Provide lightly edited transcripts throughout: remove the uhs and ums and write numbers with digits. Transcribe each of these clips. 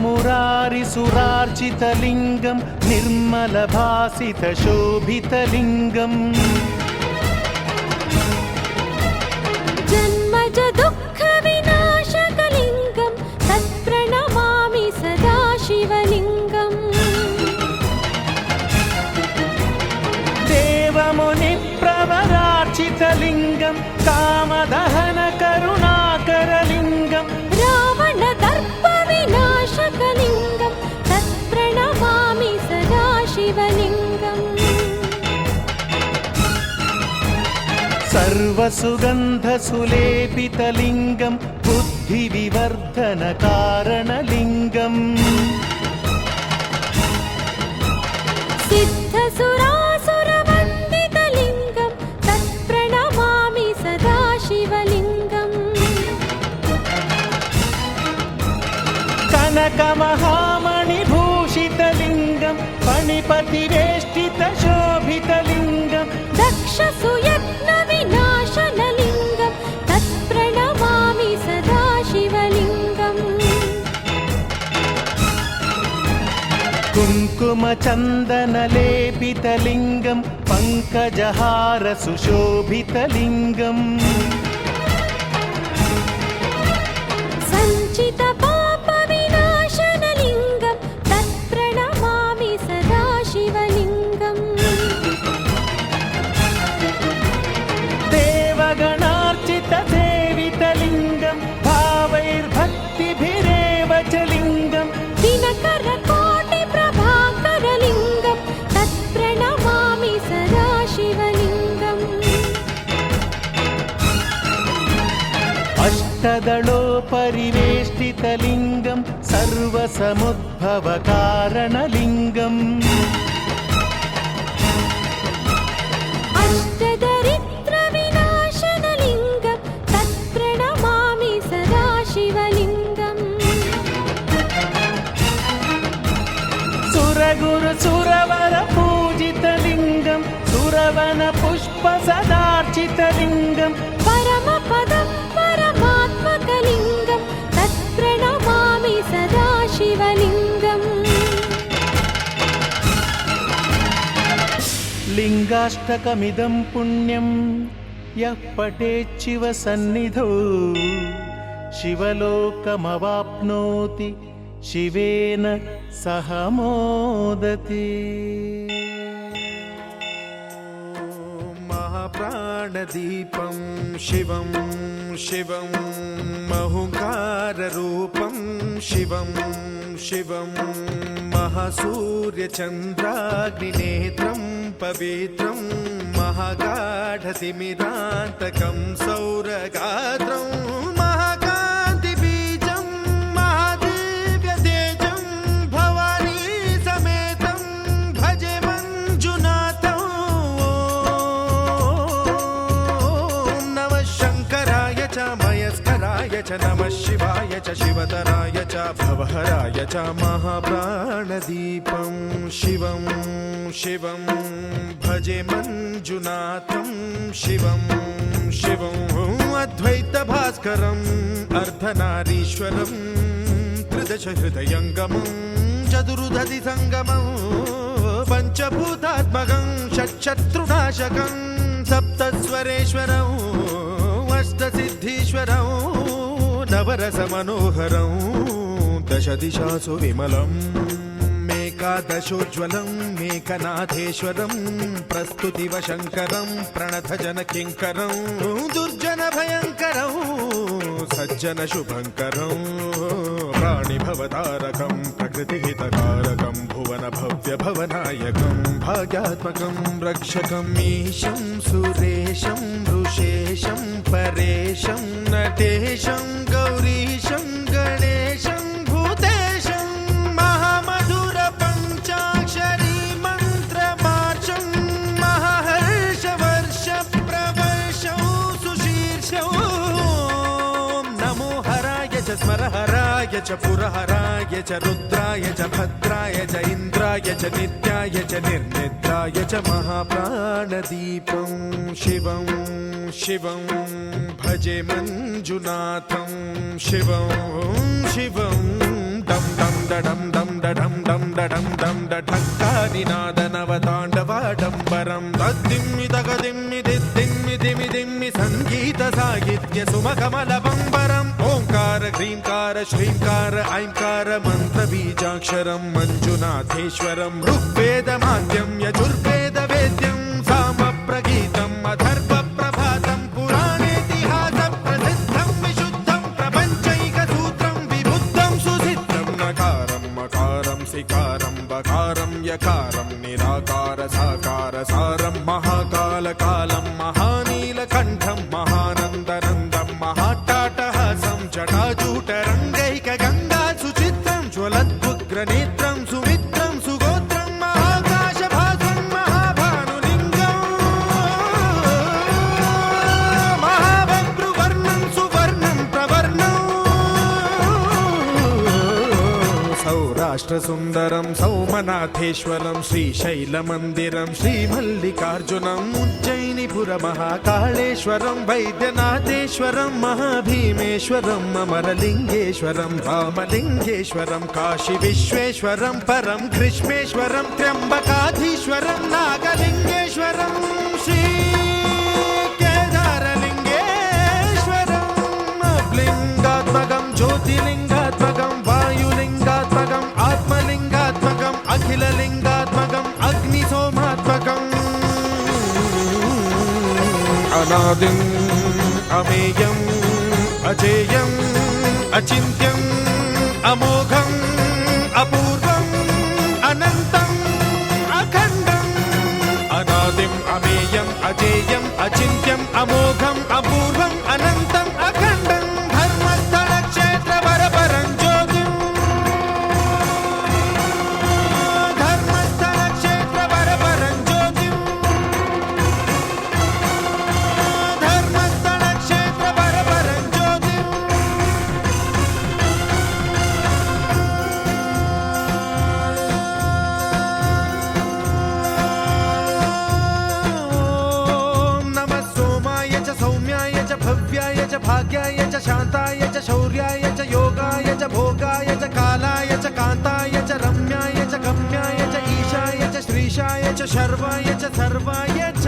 मुरारिसुरार्चितलिङ्गं निर्मलभासितशोभितलिङ्गम् जन्मज दुःखविनाशकलिङ्गं तत्प्रणमामि सदा शिवलिङ्गम् देवमुनिप्रवरार्चितलिङ्गं कामदहनकरुणाकरलिङ्गम् रावणदर्पविनाशकलिङ्गं तत्प्रणमामि सदा शिवलिङ्गम् सर्वसुगन्धसुलेपितलिङ्गं बुद्धिविवर्धनकारणलिङ्गम् सिद्धसुरासुरवन्दितलिङ्गं तत्प्रणमामि सदा शिवलिङ्गम् कनकमहामणिभूषितलिङ्गं फणिपतिवेष्टितशोभितलिङ्गं दक्षसुयत्नविनाशनलिङ्गं तत्प्रणमामि सदा शिवलिङ्गम् कुङ्कुमचन्दनलेपितलिङ्गं पङ्कजहारसुशोभितलिङ्गम् सञ्चितपापविनाशनलिङ्गं तत्प्रणमामि सदा शिवलिङ्गम् देवगणार्चितसेवितलिङ्गं भावैर्भक्तिभिरेव च लिङ्गम् दिनकरकोटिप्रभाकरलिङ्गं तत्प्रणमामि सदा शिवलिङ्गम् अष्टदलोपरिवेष्टितलिङ्गं सर्वसमुद्भवकारणलिङ्गम् अष्टदरिद्रविनाशनलिङ्गं तत्प्रणमामि सदा शिवलिङ्गम् सुरगुरुसुरवरपूजितलिङ्गं सुरवनपुष्पसदार्चितलिङ्गं परमपदं परमात्मकलिङ्गं तत्प्रणमामि सदा शिवलिङ्गम् लिङ्गाष्टकमिदं पुण्यं यः पठेच्छिव सन्निधौ शिवलोकमवाप्नोति शिवेन सह मोदति। महाप्राणदीपं शिवं शिवं महुङ्काररूपं शिवं शिवं महासूर्यचन्द्राग्निनेत्रं पवित्रं महागाढतिमिरान्तकं सौरगात्रं महाकान्तिबीजं महादिव्यतेजं भवानी समेतं भजे मञ्जुनाथं। ॐ नमः शङ्कराय च मयस्कराय च नमः शिवाय च शिवतराय च भवहराय च महाप्राणदीपं शिवं शिवं भजे मञ्जुनाथं शिवं शिवं अद्वैतभास्करम् अर्धनारीश्वरं त्रिदशहृदयङ्गमं चतुर्दधिसङ्गमं पञ्चभूतात्मकं षट्शत्रुनाशकं सप्तस्वरेश्वरं अष्टसिद्धीश्वरं नवरसमनोहरं दशदिशासु विमलम् एकादशोज्ज्वलं मेकनाथेश्वरं प्रस्तुतिवशङ्करं प्रणतजनकिङ्करं दुर्जनभयङ्करं सज्जनशुभङ्करं प्राणिभवतारकं प्रकृतिहितकारकं भुवनभव्यभवनायकं भाग्यात्मकं रक्षकं ईशं सुरेशं ऋषेशं परेशं नटेशं गौरीशं गणेशं भूतेशं महामधुरपञ्चाक्षरी मन्त्रमार्चं महाहर्षवर्षप्रवर्षं सुशीर्षं नमो हराय च स्मरहराय च पुरहराय च रुद्राय च भद्राय च इन्द्राय च नित्याय च निर्निद्राय च महाप्राणदीपं शिवं शिवं भजे मञ्जुनाथं शिवं शिवं డం డం డడం డం డడం డం డడం డం ఢంకానినాదనవతాండవాడంబరం తద్దిమ్మి తగదిమ్మి దిద్దిమ్మి దిమి దిమ్మి సంగీత సాహిత్య సుమకమల బంబరం ఓంకార హ్రీంకార శ్రీంకార ఐంకార మంత్ర బీజాక్షరం మంజునాథేశ్వరం ఋగ్వేద మాద్యం యజుర్వేద వేద్యం సామ ప్రగీతం అథర్వ ప్రభాతం పురాణేతిహాస ప్రసిద్ధం విశుద్ధం ప్రపంచైక సూత్రం విబుద్ధం సుసిద్ధం నకారం మకారం సికారం బకారం యకారం నిరాకార సాకార సారం మహాకాల కాలం మహానీలకంఠం మహానందనందం మహాటాటహాసం జటాజూటరంగైక గంగా సుచిత్రం జ్వలద్వుగ్రనేత్రం సుమిత్రం సుగోత్రం మహాకాశ భాసం మహాభానులింగం మహాభద్రువర్ణం సువర్ణం ప్రవర్ణం సౌరాష్ట్ర సుందరం సౌమనాథేశ్వరం శ్రీశైలమందిరం శ్రీమల్లికార్జునం ఉజ్జయినిపుర మహాకాళేశ్వరం వైద్యనాథేశ్వరం మహాభీమేశ్వరం అమరలింగేశ్వరం రామలింగేశ్వరం కాశీ విశ్వేశ్వరం పరం కృష్ణేశ్వరం త్ర్యంబకాధీశ్వరం నాగలింగేశ్వరం శ్రీ కేదారలింగేశ్వరం లింగాత్మకం జ్యోతిలింగాత్మకం వాయులింగాత్మకం ఆత్మలింగాత్మకం అఖిలలింగాత్మకం అగ్నిసోమాత్మకం అనాదిం అమేయం అజేయం అచింత్యం అమోఘం అపూర్వం అనంతం అఖండం అనాదిం అమేయం అజేయం అచింత్యం అమోఘం అపూర్వం అనంతం అఖండం ధర్మస్థల క్షేత్ర వరపరం జ్యోతిం ధర్మస్థల క్షేత్ర వరపరం జ్యోతిం ధర్మస్థల క్షేత్ర వరపరం జ్యోతిం ఓం నమః సోమాయ చ సౌమ్యాయ చ భవ్యాయ చ భాగ్యాయ చ శాంతాయ చ శౌర్యాయ చ యోగాయ చ భోగాయ చ కాలాయ చ కాంతాయ చ రమ్యాయ చ గమ్యాయ చ ఈశాయ చ శ్రీశాయ చ శర్వాయ చ సర్వాయ చ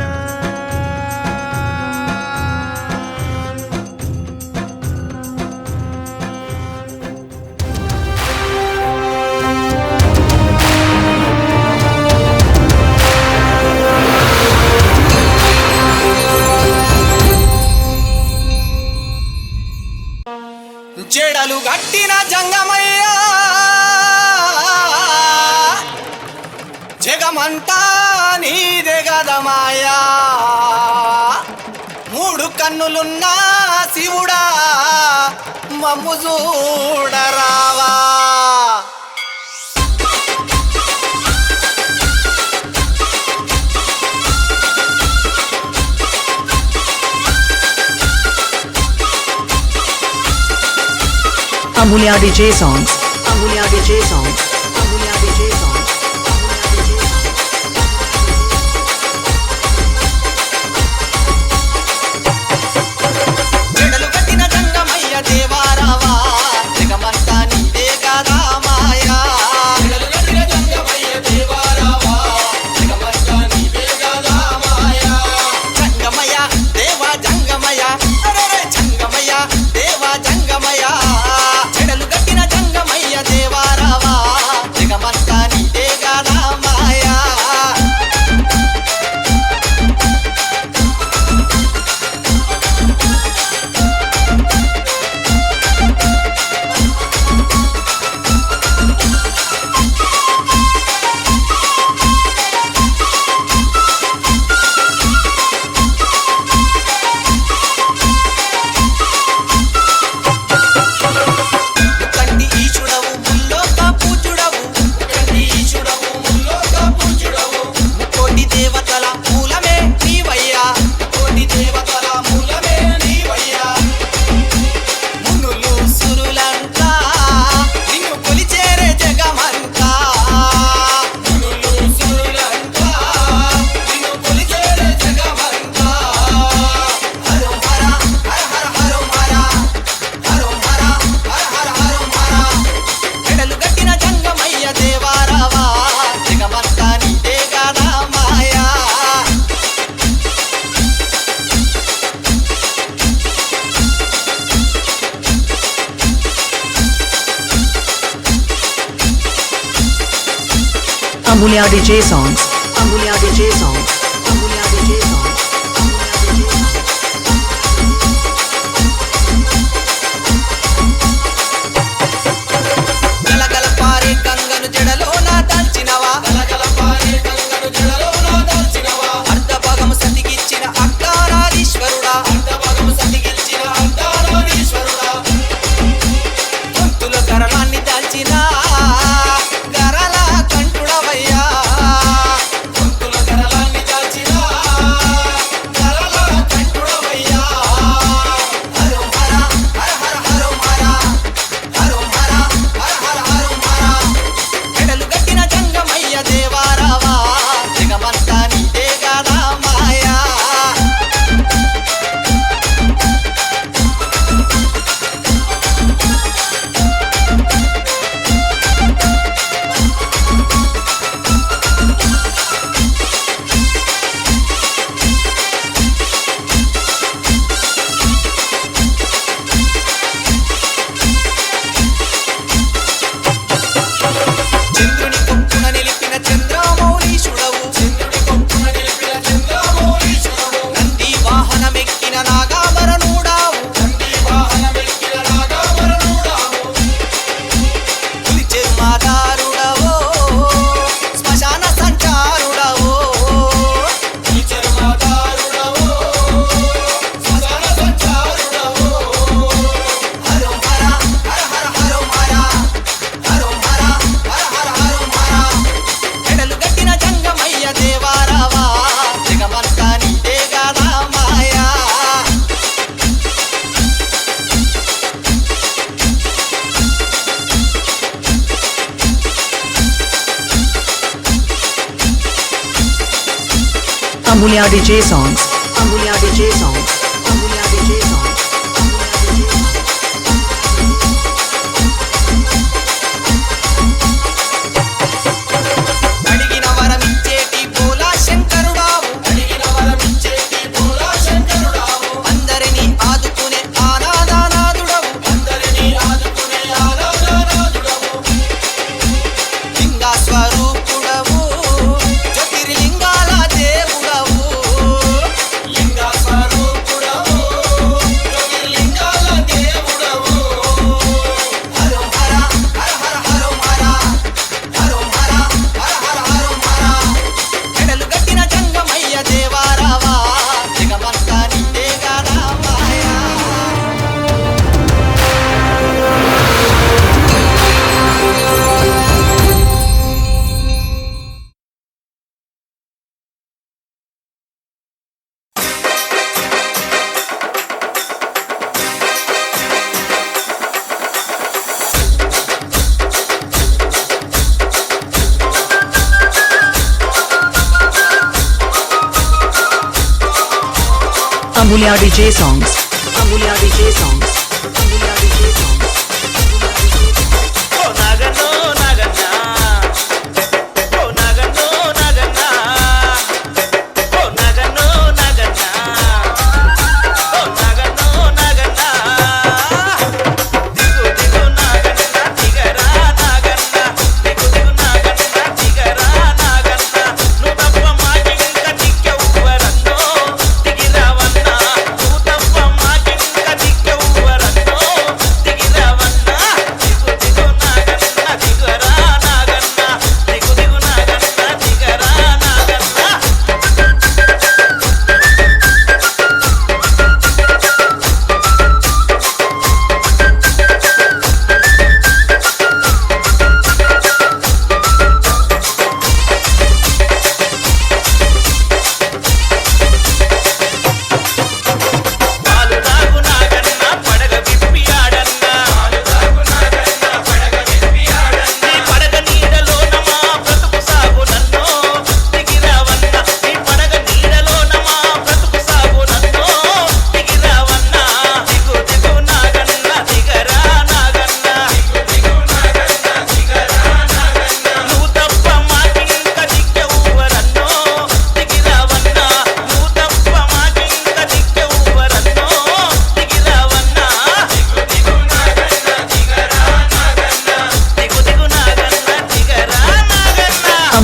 జడలు గట్టిన జంగమయ్య జగమంతా నీదే గదమాయా మూడు కన్నులున్న శివుడా మమ్ము చూడరావా Amulya DJ songs. Amulya DJ songs. Amulya DJ songs. జడలు కట్టిన జంగమయ్య దేవారావా జగమంతా నీదే కదా మాయా జడలు కట్టిన జంగమయ్య దేవారావా జగమంతా నీదే కదా మాయా జంగమయ్య దేవా జంగమయ్య అరే జంగమయ్య దేవా జంగమయ్య జడలు కట్టిన Jangamayya దేవారావా Amulya DJ songs. Amulya DJ songs. Amulya DJ songs. గలగల పారే గంగను జడలోన దాల్చినవా గలగల పారే గంగను జడలోన దాల్చినవా అర్ధభాగము సతికిచ్చిన అర్ధనారీశ్వరుడా అర్ధభాగము సతికిచ్చిన అర్ధనారీశ్వరుడా గొంతుల కరళాన్ని దాల్చిన కరళ కంఠుడవయ్యా గొంతుల కరళాన్ని దాల్చిన కరళ కంఠుడవయ్యా హరం హర హర హర హరం హర హరం హర హర హర హరం హర ఎడలు గట్టిన జంగమయ్య దేవారావా జగమంతా నీదే గాదా మాయా చంద్రుని కొప్పున నిలిపిన చంద్రమౌళీశుడవు చంద్రుని కొప్పున నిలిపిన చంద్రమౌళీశుడవు నంది వాహనమెక్కిన నాగాభరణుడావు నంది వాహనమెక్కిన నాగాభరణుడావు పులి చర్మాదారుడవో శ్మశాన సంచారుడవో పులి చర్మాదారుడవో శ్మశాన సంచారుడవో హరం హర హర హర హరం హర హరం హర హర హర హరం హర ఎడలు గట్టిన జంగమయ్య దేవారావా జగమంతా నీదే గాదా మాయా Amulya DJ songs. Amulya DJ songs. Amulya DJ songs. అడిగిన వరమిచ్చేటి భోలా శంకరుడావు అడిగిన వరమిచ్చేటి భోలా శంకరుడావు అందరినీ ఆదుకునే ఆనాదానాదుడవు అందరినీ ఆదుకునే ఆనాదానాదుడవు లింగా స్వరూపుడవు జ్యోతిర్లింగాల దేవుడవు లింగా స్వరూపుడవు జ్యోతిర్లింగాల దేవుడవు హరం హర హర హర హరం హర హరం హర హర హర హరం హర ఎడలు గట్టిన జంగమయ్య దేవారావా జగమంతా నీదే గాదా మాయా Amulya DJ songs. Amulya DJ songs. Amulya DJ songs. ఓ నాగన్నో నాగన్నా ఓ నాగన్నో నాగన్నా ఓ నాగన్నో నాగన్నా ఓ నాగన్నో నాగన్నా దిగు దిగు నాగన్నా దిగరా నాగన్నా దిగు దిగు నాగన్నా దిగరా నాగన్నా నువ్వు తప్ప మాకింక దిక్కెవ్వరన్నో దిగిరావన్నా నువ్వు తప్ప మాకింక దిక్కెవ్వరన్నో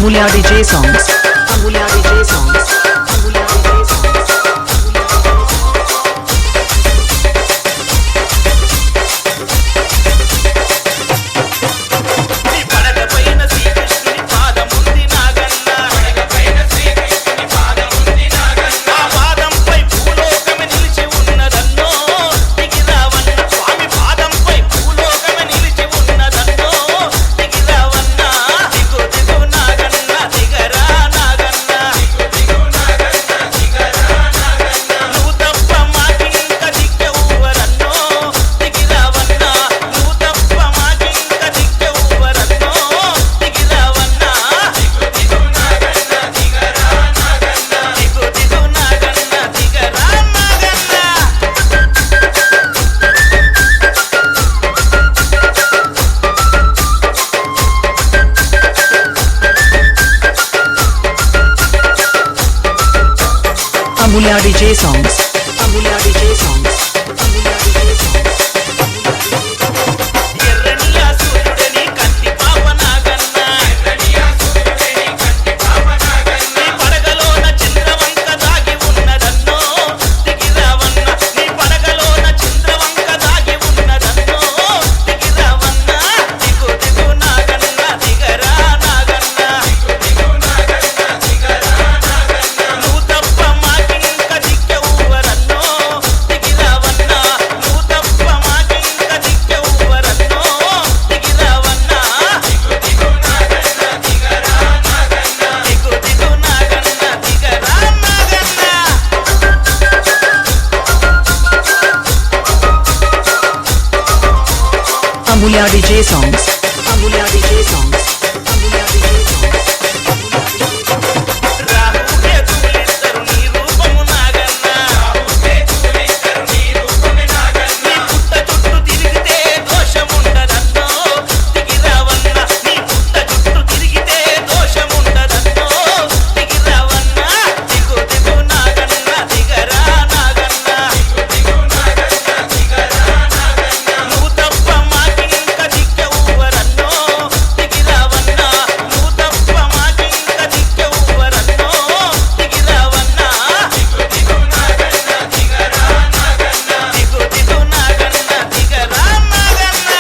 Amulya DJ songs. Amulya DJ songs. Amulya DJ songs. నీ పడగపైన శ్రీకృష్ణుని పాదముంది నాగన్న ఆ పాదంపై భూలోకమే నిలిచి ఉన్నదన్నో దిగి రావన్న స్వామి పాదంపై భూలోకమే నిలిచి ఉన్నదన్నో దిగి రావన్న దిగు దిగు నాగన్న దిగరా నాగన్న నువ్వు తప్ప మాకింక దిక్కెవ్వరన్నో దిగి రావన్న నువ్వు తప్ప మాకింక దిక్కెవ్వరన్నో దిగి రావన్న దిగు దిగు నాగన్న దిగరా Naganna Amulya DJ songs. Amulya DJ songs. Amulya DJ songs. ఎర్రనియా సూర్యుడని కంటి పాప నాగన్న నీ పడగలోన చంద్రవంక దాగి ఉన్నదన్నో దిగి రావన్న నీ పడగలోన చంద్రవంక దాగి ఉన్నదన్నో దిగి రావన్న దిగు దిగు నాగన్న దిగరా నాగన్న నువ్వు తప్ప మాకింక దిక్కెవ్వరన్నో దిగి రావన్న నువ్వు తప్ప మాకింక దిక్కెవ్వరన్నో దిగి రావన్న దిగు దిగు నాగన్న దిగరా Naganna Amulya DJ songs. Amulya DJ songs. Amulya DJ songs. రాహుకే తూలిద్దరు నీ రూపము నాగన్న నీ పుట్ట చుట్టూ తిరిగితే దోషముండదన్నో దిగి రావన్న నీ పుట్ట చుట్టూ తిరిగితే దోషముండదన్నో దిగి రావన్న దిగు దిగు నాగన్న దిగరా నాగన్న నువ్వు తప్ప మాకింక దిక్కెవ్వరన్నో దిగి రావన్న నువ్వు తప్ప మాకింక దిక్కెవ్వరన్నో దిగి రావన్న దిగు దిగు నాగన్న దిగరా Naganna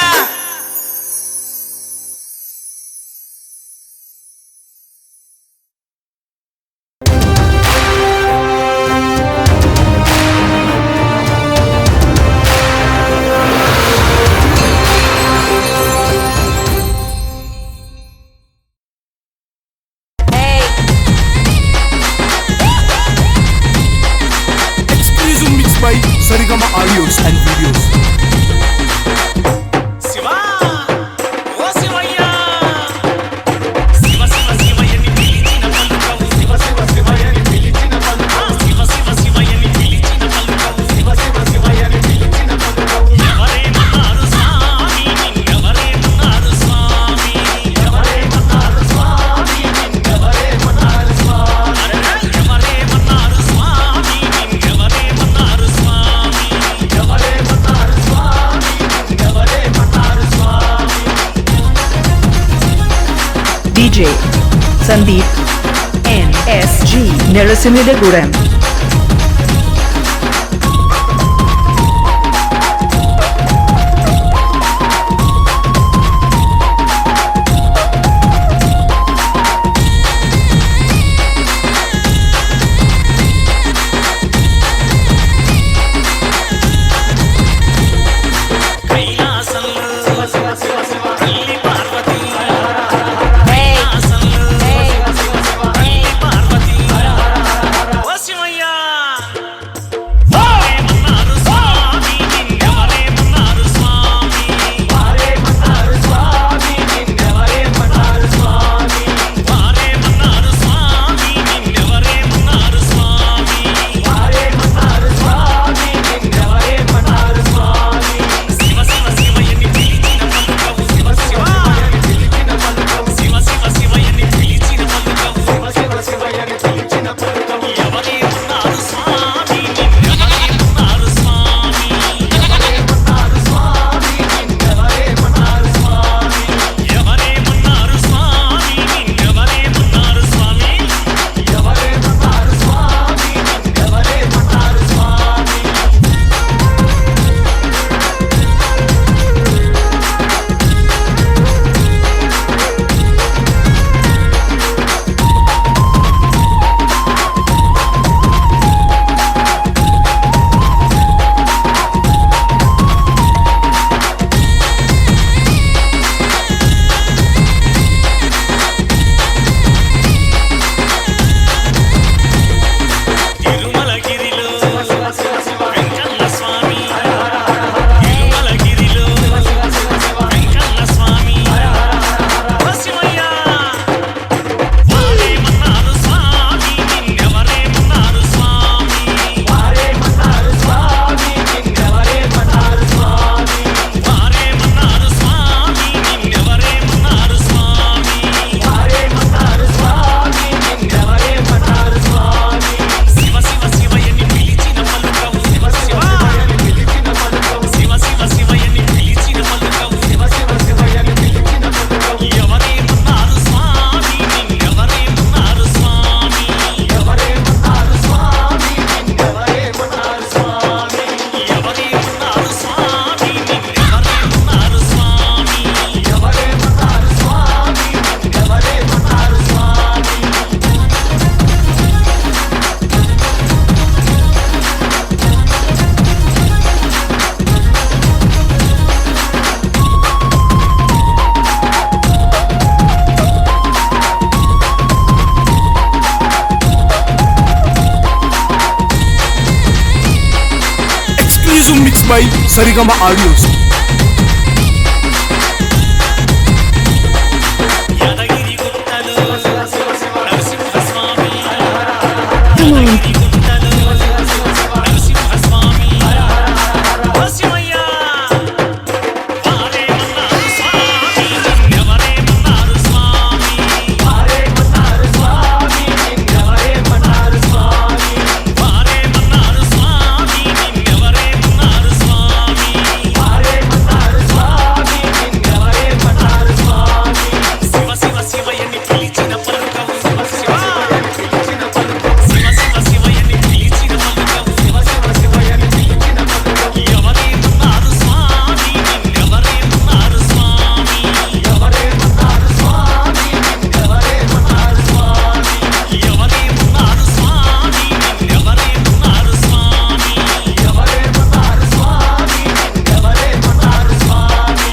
Exclusive mix by Sarigama audios and videos. Shiva ఓ శివయ్యా శివ శివ శివయ్యని పిలిచిన పలుకవు శివ శివ శివయ్యని పిలిచిన పలుకవు శివ శివ శివయ్యని పిలిచిన పలుకవు శివ శివ శివయ్యని పిలిచిన పలుకవు ఎవరేమన్నారు స్వామి నిన్నెవరేమన్నారు స్వామి ఎవరేమన్నారు స్వామి నిన్నెవరేమన్నారు స్వామి ఎవరేమన్నారు స్వామి నిన్నెవరేమన్నారు స్వామి ఎవరేమన్నారు స్వామి నిన్నెవరేమన్నారు స్వామి DJ Sandeep NSG Narasimhagurem. కైలాసంలో తల్లి పార్వతి కైలాసంలో తల్లి పార్వతి ఓ శివయ్యా mixed by Sarigama Audios. Yadagiri గుట్టలో Narasimhaswamy Yadagiri గుట్టలో Narasimhaswamy Shivayya వారేమన్నారు స్వామి నిన్నెవరేమన్నారు స్వామి వారేమన్నారు స్వామి నిన్నెవరేమన్నారు స్వామి వారేమన్నారు స్వామి నిన్నెవరేమన్నారు స్వామి వారేమన్నారు స్వామి నిన్నెవరేమన్నారు స్వామి శివ శివ శివయ్యని పిలిచిన పలుకవు శివ శివ శివయ్యని పిలిచిన పలుకవు శివ శివ శివయ్యని పిలిచిన పలుకవు ఎవరేమన్నారు స్వామి నిన్నెవరేమన్నారు స్వామి ఎవరేమన్నారు స్వామి నిన్నెవరేమన్నారు స్వామి ఎవరేమన్నారు స్వామి నిన్నెవరేమన్నారు స్వామి ఎవరేమన్నారు స్వామి నిన్నెవరేమన్నారు స్వామి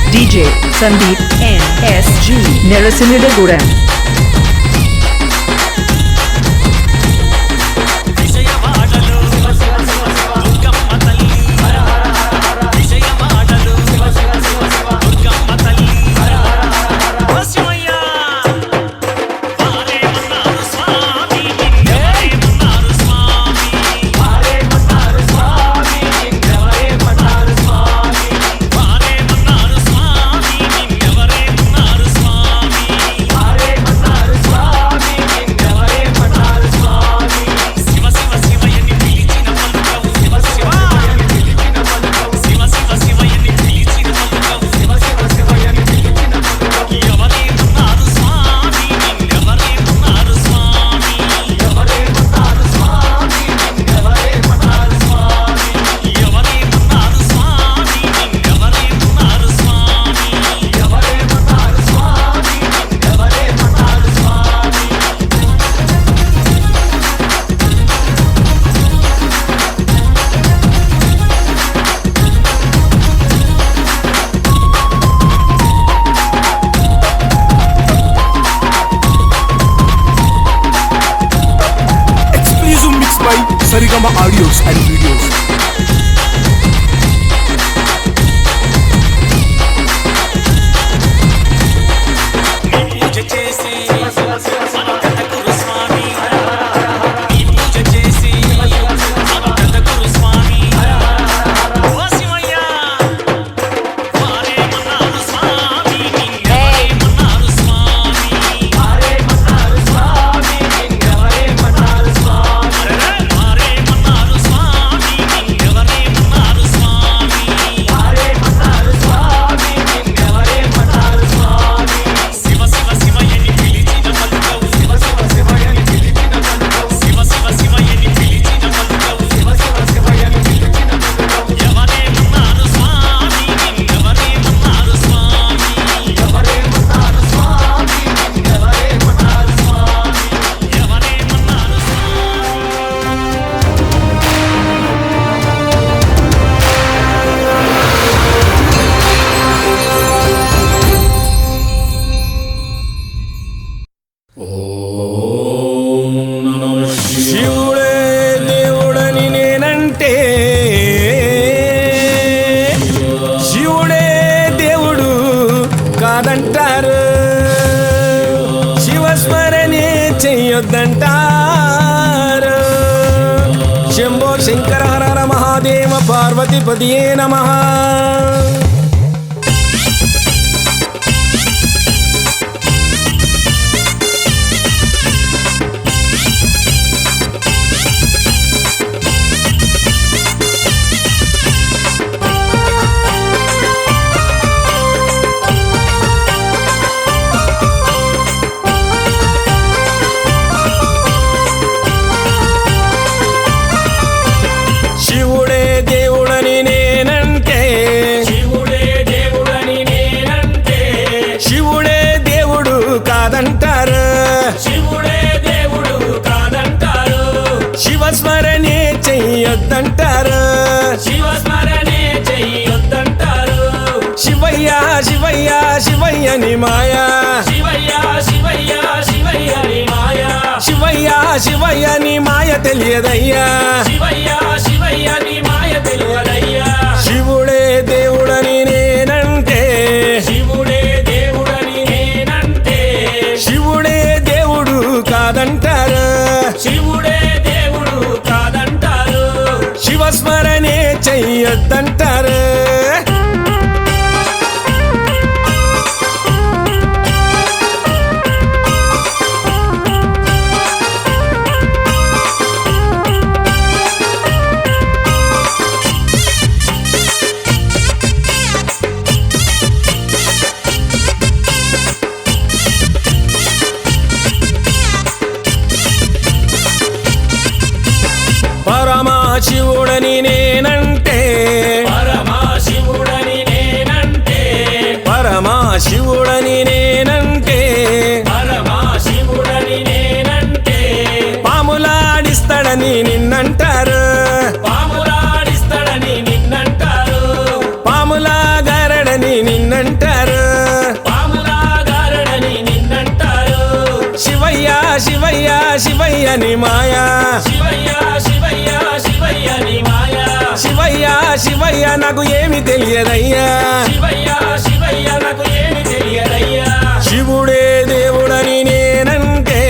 DJ Sandeep NSG Nerasinidagudam. విజయవాడలో దుర్గమ్మ తల్లి విజయవాడలో దుర్గమ్మ తల్లి శివయ్య వారేమన్నారు స్వామి నిన్నెవరేమన్నారు స్వామి వారేమన్నారు స్వామి నిన్నెవరేమన్నారు స్వామి వారేమన్నారు స్వామి నిన్నెవరేమన్నారు స్వామి వారేమన్నారు స్వామి నిన్నెవరేమన్నారు స్వామి శివ శివ శివయ్యని పిలిచిన పలుకవు శివ శివ శివ శివ శివయ్యని పిలిచిన పలుకవు శివ శివ శివయ్యని పిలిచిన పలుకవు ఎవరేమన్నారు స్వామి నిన్నెవరేమన్నారు స్వామి ఎవరేమన్నారు స్వామి నిన్నెవరేమన్నారు స్వామి ఎవరేమన్నారు స్వామి నిన్నెవరేమన్నారు స్వామి ఎవరేమన్నారు స్వామి నిన్నెవరేమన్నారు స్వామి Exclusive mixed by Sarigama Audios and Videos. నీ పూజ చేసి అనుకత గురు స్వామి నీ పూజ చేసి అనుకత గురు స్వామి ఓ శివయ్య వారేమన్నారు స్వామి నిన్నెవరేమన్నారు స్వామి వారేమన్నారు స్వామి నిన్నెవరేమన్నారు స్వామి వారేమన్నారు స్వామి నిన్నెవరేమన్నారు స్వామి వారేమన్నారు స్వామి నిన్నెవరేమన్నారు స్వామి శివ శివ శివయ్యని పిలిచిన పలుకవు శివ శివ శివయ్యని పిలిచిన పలుకవు శివ శివ శివయ్యని పిలిచిన పలుకవు శివ శివ శివయ్యని పిలిచిన పలుకవు ఎవరేమన్నారు స్వామి నిన్నెవరేమన్నారు స్వామి ఎవరేమన్నారు స్వామి నిన్నెవరేమన్నారు స్వామి ఎవరేమన్నారు స్వామి శివుడే దేవుడని నేనంటే శివుడే దేవుడు కాదంటారు శివస్మరణే చెయ్యొద్దంటారు శంభో శంకర హర హర మహాదేవ పార్వతీపతియే నమః శివుడే దేవుడని నేనంటే శివుడే శివయ్య శివయ్య నీ మాయా శివయ్య శివయ్య శివయ్య నీ మాయ శివయ్య శివయ్య నీ మాయ తెలియదయ్యా శివయ్య శివయ్య నీ మాయ తెలియదయ్యా శివుడే దేవుడని నేనంటే శివుడే దేవుడని నేనంటే శివుడే దేవుడు కాదంటారు శివుడే దేవుడు కాదంటారు శివస్మరణే చెయ్యొద్దంటారు పరమశివుడని నేనంటే పరమశివుడని నేనంటే పరమశివుడని నేనంటే పరమశివుడని నేనంటే పాములాడిస్తాడని నిన్నంటారు పాములాడిస్తాడని నిన్నంటారు పాములాగారడని నిన్నంటారు పాములాగారడని నిన్నంటారు శివయ్య శివయ్య శివయ్య నీ మాయా శివయ్య శివయ్య శివయ్య నీ మాయ శివయ్య శివయ్య నాకు ఏమి తెలియదయ్యా శివయ్య శివయ్య నాకు ఏమి తెలియదయ్యా శివుడే దేవుడని నేనంటే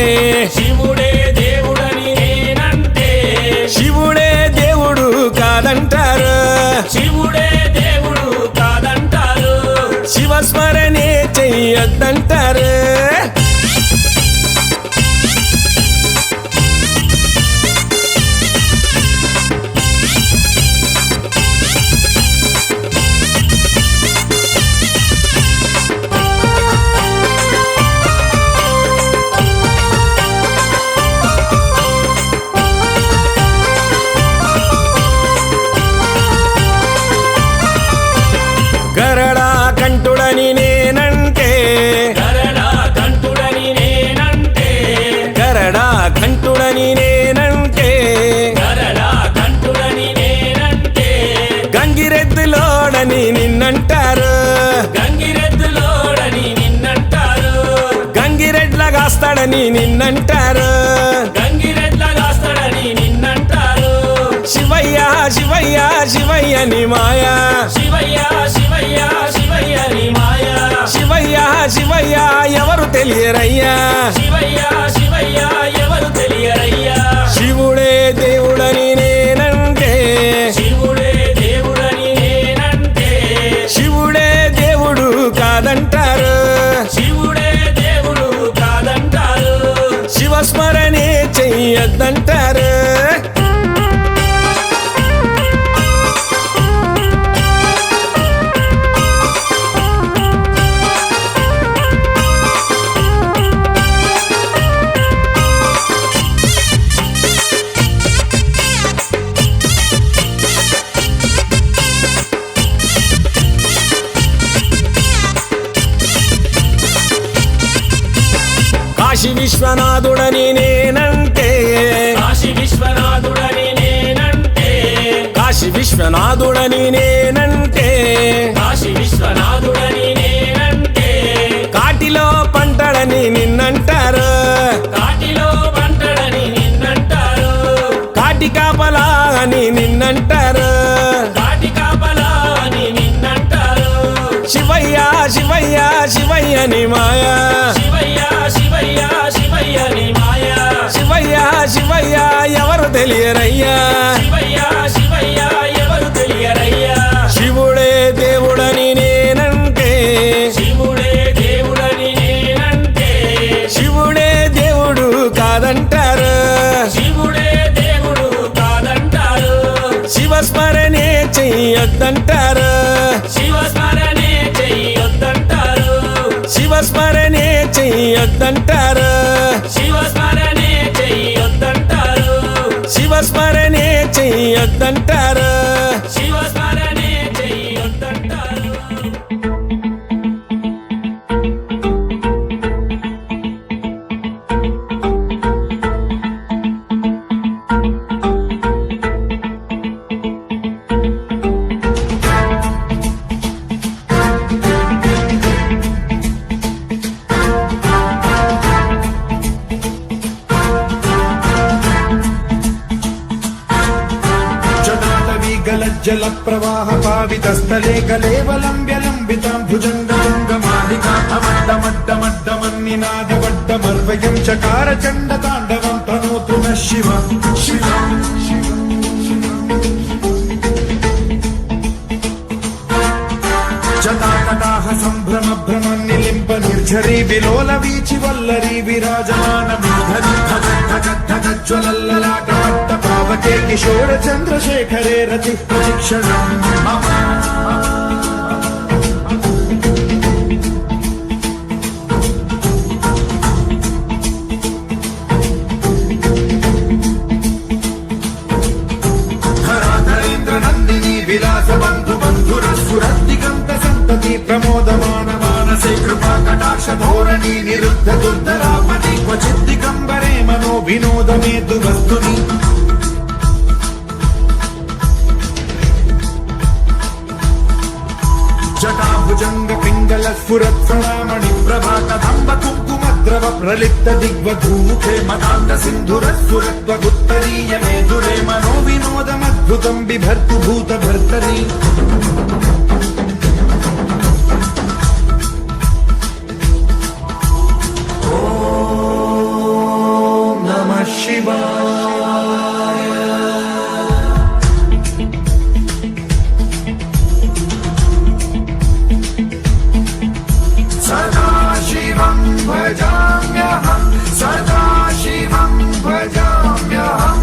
శివుడే దేవుడని నేనంటే శివుడే దేవుడు కాదంటారు శివుడే దేవుడు కాదంటారు శివస్మరణే చెయ్యొద్దంటారు గరడా కంఠుడని నేనంటే గరడా కంఠుడని నేనంటే గరడా కంఠుడని నేనంటే గరడా కంఠుడని నేనంటే గంగిరెద్దులోడని నిన్నంటారు గంగిరెద్దులోడని నిన్నంటారు గంగిరెడ్ల కాస్తాడని నిన్నంటారు గంగిరెద్ల కాస్తాడని నిన్నంటారు శివయ్య శివయ్య శివయ్య నీ మాయా శివయ్య శివయ్య శివయ్య నీ మాయ శివయ్య శివయ్య ఎవరు తెలియరయ్యా శివయ్య శివయ్య ఎవరు తెలియరయ్యా శివుడే దేవుడని నేనంటే శివుడే దేవుడని నేనంటే శివుడే దేవుడు కాదంటారు శివుడే దేవుడు కాదంటారు శివస్మరణే చెయ్యొద్దంటారు కాశీ విశ్వనాథుడని నేనంటే కాశీ విశ్వనాథుడని నేనంటే కాశీ విశ్వనాథుడని నేనంటే కాశీ విశ్వనాథుడని నేనంటే కాటిలో పంటడని నిన్నంటారు కాటిలో పంటడని నిన్నంటారు కాటి కాపలా అని నిన్నంటారు కాటి కాపలా అని నిన్నంటారు శివయ్య శివయ్య శివయ్య నీ మాయా శివయ్య శివయ్య శివయ్య నీ మాయ శివయ్య శివయ్య ఎవరు తెలియరయ్యా శివయ్య శివయ్య ఎవరు తెలియరయ్యా శివుడే దేవుడని నేనంటే శివుడే దేవుడని నేనంటే శివుడే దేవుడు కాదంటారు శివుడే దేవుడు కాదంటారు శివస్మరణే చెయ్యొద్దంటారు శివస్మరణే చెయ్యొద్దంటారు శివస్మరణే చెయ్యొద్దంటారు శివస్మరణే చెయ్యొద్దంటారు శివస్మరణే చెయ్యొద్దంటారు శివస్మరణే చెయ్యొద్దంటారు జల ప్రవాహ పావితస్థలే కలేవలంబ్యలంబితాం భుజంగాంగమాలికామడ్డమడ్డమడ్డమన్నినాదవడ్డమర్వయం చకార చండ తాండవం తనోతు నః శివ శివ జటాకటాహ సంభ్రమ భ్రమ నిలింప నిర్ఝరీ విలోల వీచి వల్లరీ విరాజమాన జ్వలల్లలాట పట్ట పావకే కిశోర చంద్రశేఖరే రతి ప్రశిక్షణం మమ ధరాధరేంద్ర నందిని విలాస బంధు బంధుర సురద్దిగంత సంతతి ప్రమోదమాన మానసే కృపా కటాక్ష ధోరణి నిరుద్ధ దుర్ధరాపతి క్వచిత్ దిగంబరే మనో వినోదమే దువస్తుని జటాభుజంగ పింగళ స్ఫురత్సరామణి ప్రభా కదంబ కుంకుమద్రవ ప్రలిప్త దిగ్వధూముఖే మదాంత సింధుర సురత్వగుత్తరీయ మేధురే మనో వినోదమద్భుతం బిభర్తు భూత భర్తరీ ఓం నమః శివాయ సదాశివం భజామ్యహం సదాశివం భజామ్యహం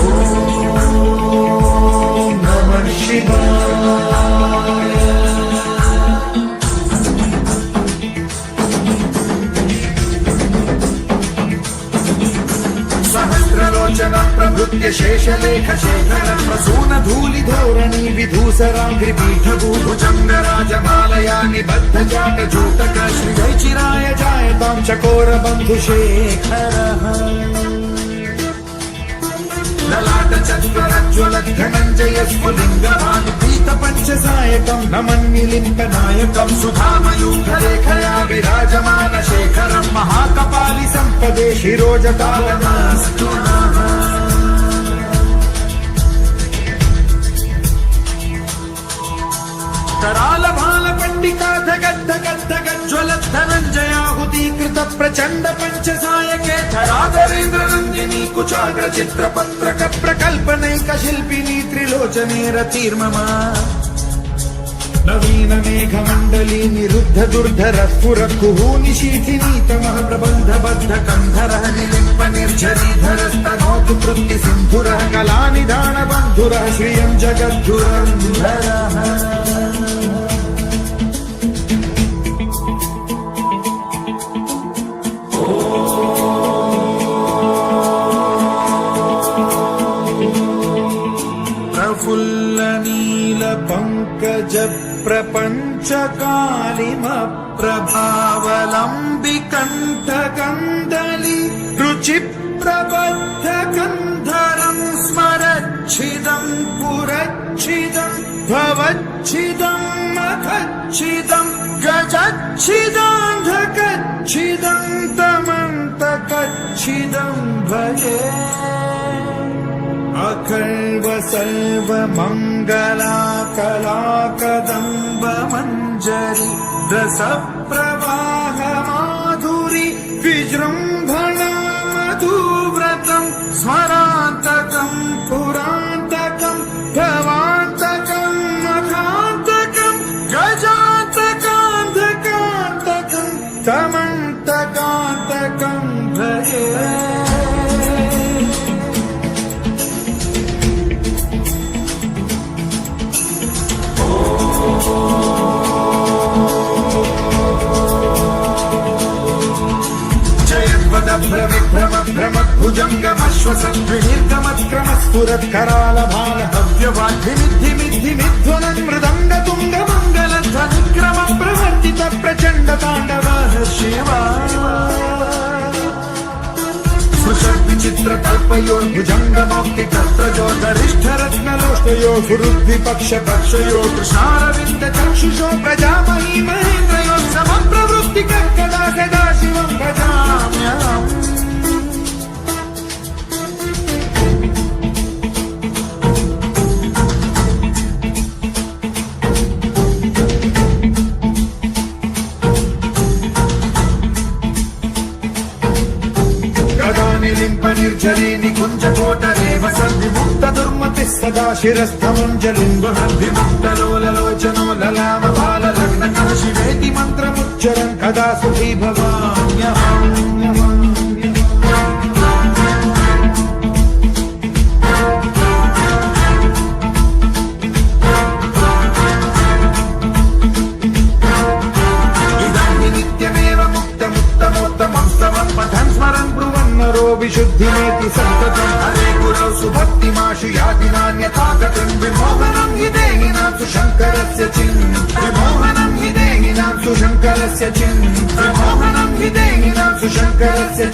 ఓం నమః శివాయ సహస్రలోచన ప్రభృత్య శేషలేఖ శేఖరం ప్రసూన ధూళి ధోరణి విధూసరాగ్రి పీఠ భూభుజంగ రాజమాలయా నిబద్ధ జాట జూటక శ్రీ చిరాయ జాయతాం చకోర బంధు శేఖర లలాట చత్వరజ్వల ధనంజయ స్ఫులింగమాని పీత పంచసాయకం నమన్నిలింప నాయకం సుధామయూఖరేఖయా విరాజమాన శేఖరం మహాకపాలి సంపదే శిరోజకాలనాస్తు कराल भाल पंडिका धगत धगत धगत ज्वलत धनंजयाहुतीकृत प्रचंड पंचसायके धराधरेन्द्र नंदिनी कुचाग्र चित्र पत्रक प्रकल्पनैक शिल्पिनी त्रिलोचने रतिर्ममा नवीन मेघ मंडली निरुद्ध दुर्धर स्फुर कुहूनि शीथिनी तमः प्रबंध बद्ध कंधर निलिंप निर्झरी धरस्तनोतु कृत्ति सिंधुर कलानिधान बंधुर श्रियं जगद्धुरंधर प्रफुल्ल नील पंकज प्रपंच कालिम प्रभावलंबि कंठ कंदली रुचि प्रबद्ध कंधरं स्मरच्छिदं पुरच्छिदं भवच्छिदं मखच्छिदं गजच्छिदान्धकच्छिदं तमन्तकच्छिदं भजे अखल्व सर्व मंगला कला कदम्ब मंजरी रस प्रवाह माधुरी विजृंभणा मधुव्रतं स्मरान्तकं पुरान्तकं भवान्तकं मखान्तकं गजान्तकान्धकान्तकं तमन्तकान्तकं भजे भ्रम भ्रम भुजंगमश्वसंविर्गमत्क्रम स्फुरत् कराल भाल हव्यवाद्धिमिद्धिमिद्धिमिध्वनन् मृदंग तुंग मंगल ध्वनिक्रम प्रवर्तित प्रचंड तांडव शिवा विचित्र कल्पयो भुजंगमौक्ति कर्तजो गरिष्ठ रत्नलोष्टयो गुरुद्विपक्ष पक्षयो कृष्णारविंद चक्षुषो प्रजामही महेन्द्रयो समप्रवृत्ति कदा सदा शिवं भजाम्यहम् నిలింప నిర్జరీ నికుంజ కోట రేవ సంవిముక్త దుర్మతి సదా శిరస్థముంజలింబుహద్విముక్తలోలలోచనో లలామ బాల లగ్న కాశివేతి మంత్రముచ్చరం కదా సుఖీ భవామ్యహం विशुद्धिमेति संततं हरे गुरौ सुभक्तिमाशु याति नान्यथागतं विमोहनं हि देहिनां सुशङ्करस्य विमोहनं हि देहिनां सुशङ्करस्य विमोहनं हि देहिनां सुशङ्करस्य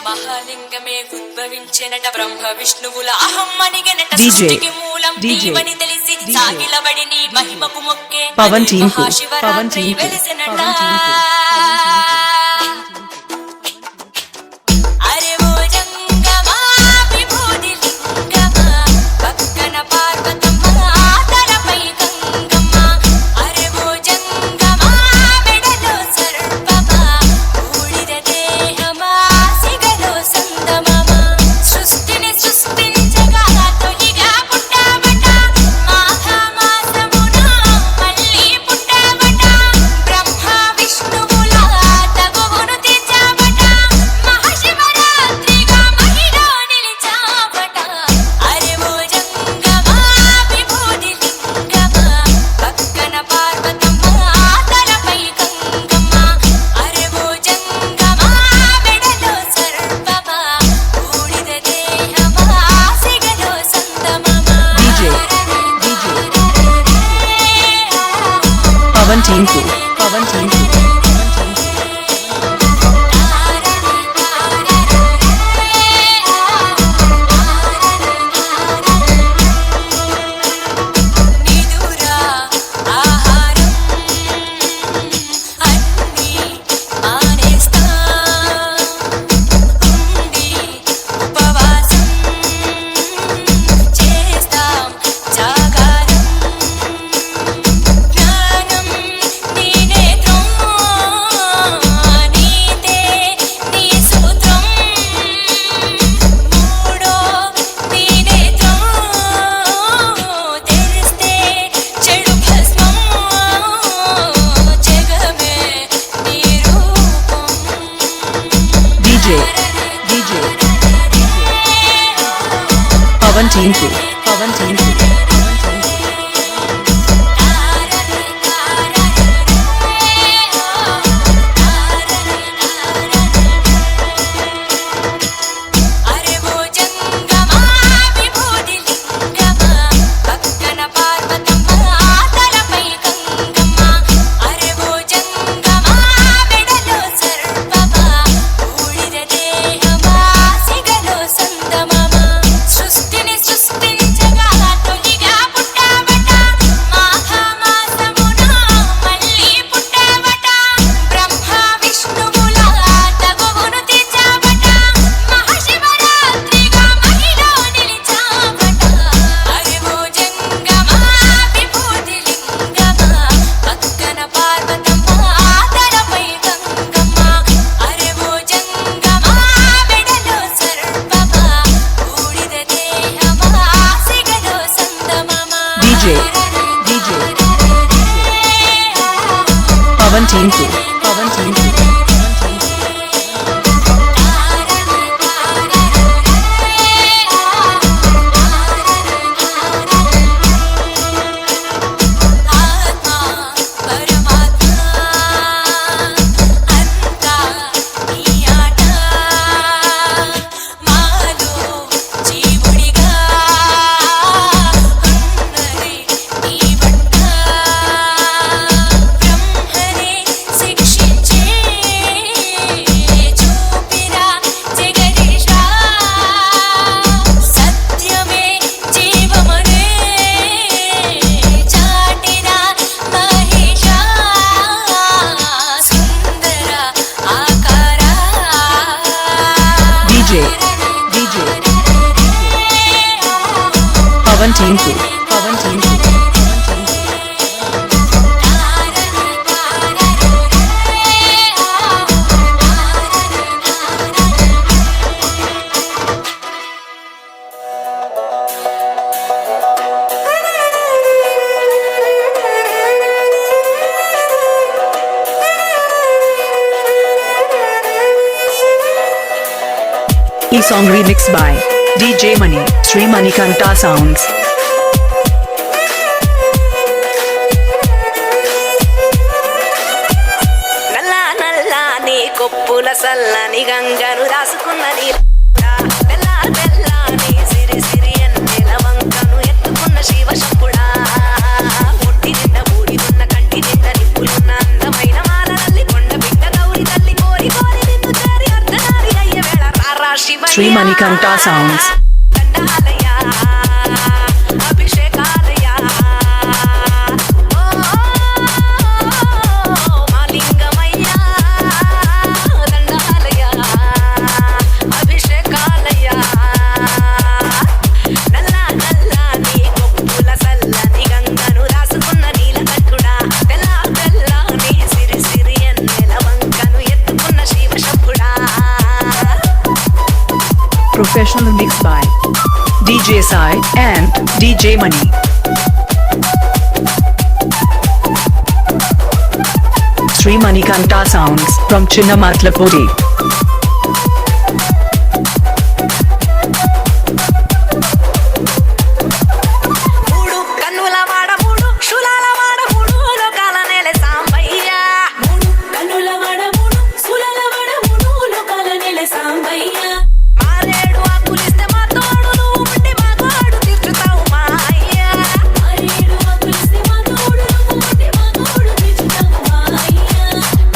మహాలింగమే ఉద్భవించెనట బ్రహ్మ విష్ణువుల అహమ్మనిగెనట DJ సృష్టికి మూలం DJ నీవని తెలిసి సాగిలబడి నీ మహిమకు మొక్కే పవన్ టీం కు పవన్ టీం వెలిసినట అరే ఓ జంగమా విభూది లింగమా పక్కన పార్వతమ్మ తలపై గంగమ్మ అరే ఓ జంగమా మెడలో సర్పమా ఊడిద దేహమా సిగలో సందమమా సృష్టిని సృష్టించగా తొలిగా పుట్టావట మాఘ మాసమున మళ్ళీ పుట్టావట బ్రహ్మ విష్ణువుల తగువును తీర్చావట మహాశివరాత్రిగా మహిలో నిలిచావట అరే ఓ జంగమా విభూది లింగమా పక్కన పార్వతమ్మ తలపై గంగమ్మ అరే ఓ జంగమా మెడలో సర్పమా ఊడిద దేహమా సిగలో సందమమా పవన్ టీం కు పవన్ టీం కు నిదురా ఆహారం అన్నీ మానేస్తా ఉండి ఉపవాసం చేస్తా Pavan Tinku. Pavan Tinku. అరే ఓ జంగమా విభూది లింగమా పక్కన పార్వతమ్మ తలపై గంగమ్మ అరే ఓ జంగమా మెడలో సర్పమా ఊడిద దేహమా సిగలో సందమమా సృష్టిని సృష్టించగా తొలిగా పుట్టావట మాఘమాసమున మళ్ళీ పుట్టావట బ్రహ్మ విష్ణువుల తగువును తీర్చావట మహాశివరాత్రిగా మహిలో నిలిచావట అరే ఓ జంగమా విభూతి లింగమా పక్కన పార్వతమ్మ తలపై గంగమ్మ అరే ఓ జంగమా మెడలో సర్పమా ఊడిద దేహమా సిగలో సందమమా DJ. Pavan Tinku. Pavan Tinku. ఆత్మ పరమాత్మ అంతా నీ ఆట మాలో జీవుడిగా ఉన్నది నీ వంట బ్రహ్మనే శిక్షించే చూపిరా జగదీశ సత్యమే జీవమనే చాటిరా మహేశ సుందర ఆకారా DJ. Pavan Tinku. Pavan Tinku. E song remixed by DJ Mani, Sri Manikanta Sounds. నల్ల నల్లని కొప్పుల సల్లని గంగను రాసుకున్న తెల్లని సిరి సిరి ఎన్నెల వంకను ఎత్తుకున్న శివ శంపుడా ఒంటి నిండా ఊడిదున్న కంటి నిండా నిప్పులున్న అందమైన మాల నల్లి కొండ బిడ్డ గౌరి తల్లి కోరి కోరి నిన్ను చేరి అర్ధనారి అయ్యే వేళ రారా శివ Sri Manikanta Sounds. దండాలయ అభిషేకాలయ మాలింగమయ్య దండాలయ అభిషేకాలయ నల్ల నల్లని కొప్పుల సల్లని గంగను రాసుకున్న నీలకంఠుడా తెల్లని సిరి సిరి ఎన్నెల వంకను ఎత్తుకున్న Shiva శంభుడా Professional mix by DJ Sai and DJ Mani. Sri Manikanta Sounds from Chinnamatlapudi. మూడు కన్నుల వాడ మూడు శూలాల వాడ మూడు లోకాల నేల సాంబయ్య మూడు కన్నుల వాడ మూడు శూలాల వాడ మూడు లోకాల నేల సాంబయ్య మారేడు ఆకులిస్తే మా తోడు నువ్వు ఉండి మా గోడు తీర్చుతావు మా అయ్య మారేడు ఆకులిస్తే మా తోడు నువ్వు ఉండి మా గోడు తీర్చుతావు మా అయ్య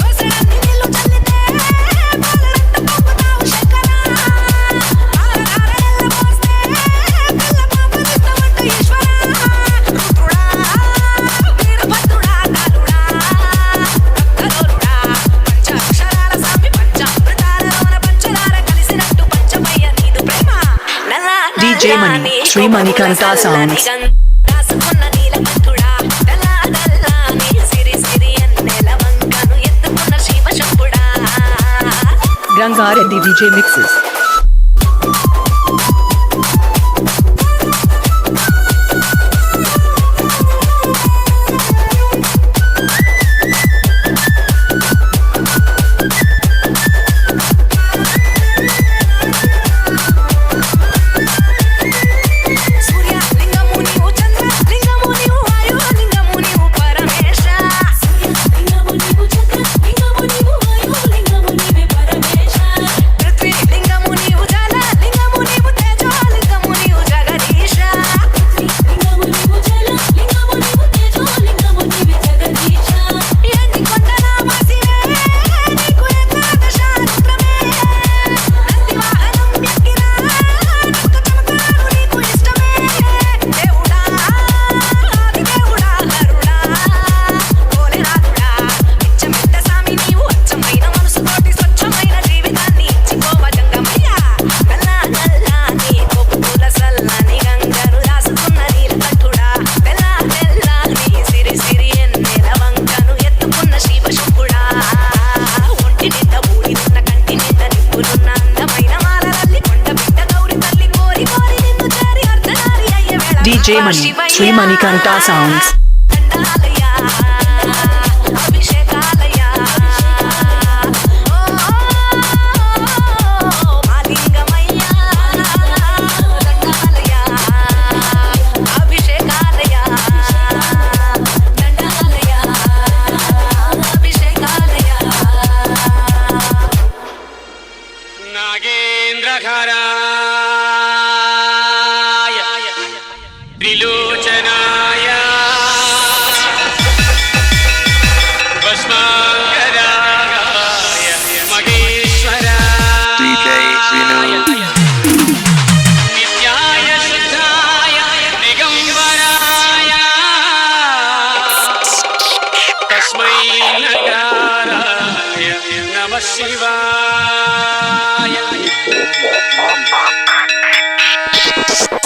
కోసరాన్ని నీళ్ళు చల్లితే పాలనంత పంపుతావు శంకర ఆరగారెల్ల పోస్తే కళ్ళ పాపనిస్తావంట ఈశ్వర రుద్రుడా వీరభద్రుడా కాలుడా భక్తగౌరుడా పంచాక్షరాల సామి పంచామృతాలలోన పంచదార కలిసినట్టు పంచమయ్య నీదు ప్రేమ నల్ల DJ Mani, Sri Manikanta Sounds. రాసుకున్న నీలకంఠుడా తెల్లని సిరి సిరి ఎన్నెల వంకను ఎత్తుకున్న Shiva శంభుడా Gangareddy DJ mixes. DJ Mani, Sri Manikanta Sounds. దండాలయ్యా, అభిషేకాలయ్యా, మాలింగమయ్యా, దండాలయ్యా, అభిషేకాలయ్యా, దండాలయ్యా, అభిషేకాలయ్యా. నాగేంద్రకరాయ త్రిలోచనాయ భస్మాంగరాయ మహేశ్వరాయ నిత్యాయ శుద్ధాయ దిగంబరాయ తస్మై నకారాయ నమః శివాయ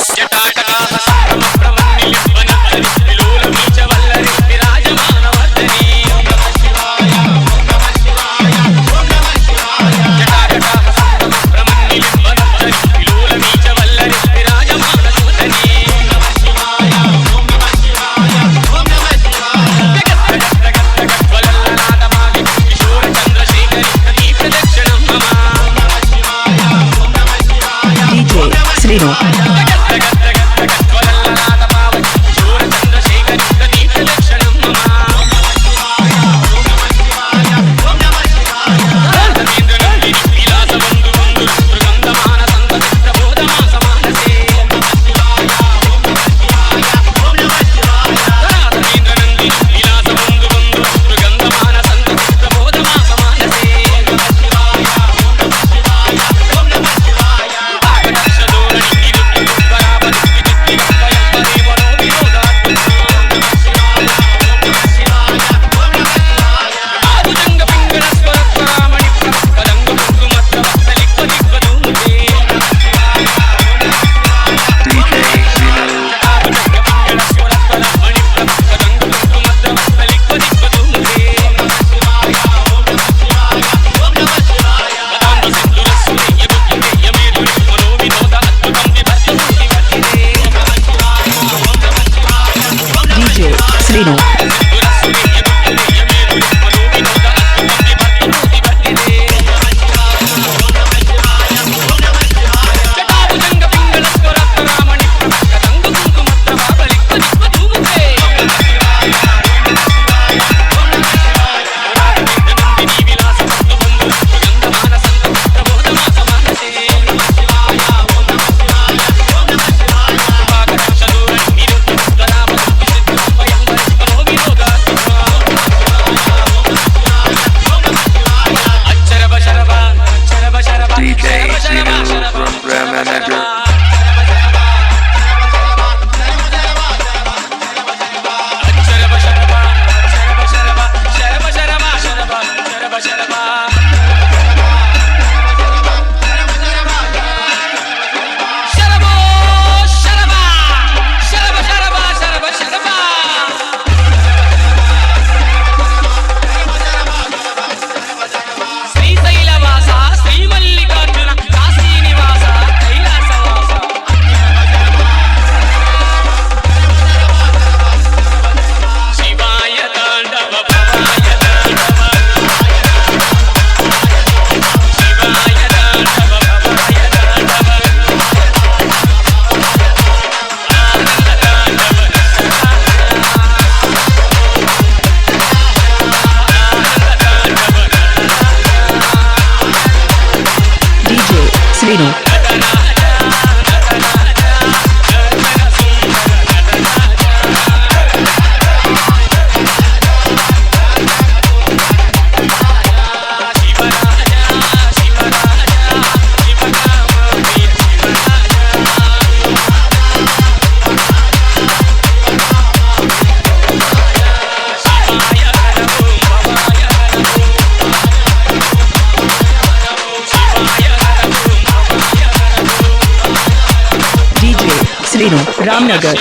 జటాకటాహ సంభ్రమప్రమన్నిలింబనద్ధరి విలోలబీజవల్లరి విరాజమానవర్ధని ఓం నమః శివాయ ఓం నమః శివాయ ఓం నమః శివాయ జటాకటాహ సంభ్రమప్రమన్నిలింబనద్ధరి విలోలబీజవల్లరి విరాజమానవర్ధని ఓం నమః శివాయ ఓం నమః శివాయ ఓం నమః శివాయ జగద్జగద్జగద్వల్లలాటమాగి కిశోర చంద్రశేఖరి నదీ ప్రదక్షిణం మమ ఓం నమః శివాయ ఓం నమః శివాయ DJ Srinu. DJ Srinu. శ్రీశైలవాస Srimallikarjuna కాశీనివాస కైలాసవాస శివాయ తాండవ భవాయ తాండవ శివాయ తాండవ భవాయ తాండవ ఆనంద తాండవ DJ Srinu. DJ Srinu. Ramnagar.